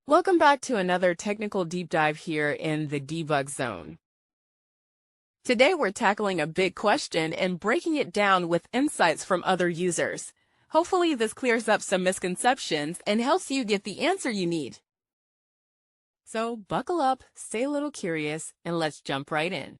Welcome back to another technical deep dive here in the debug zone. Today we're tackling a big question and breaking it down with insights from other users. Hopefully this clears up some misconceptions and helps you get the answer you need. So buckle up, stay a little curious, and let's jump right in.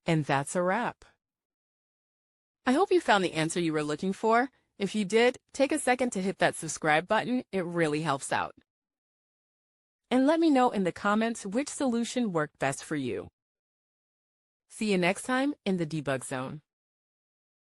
And that's a wrap. I hope you found the answer you were looking for. If you did, take a second to hit that subscribe button. It really helps out. And let me know in the comments which solution worked best for you. See you next time in the debug zone.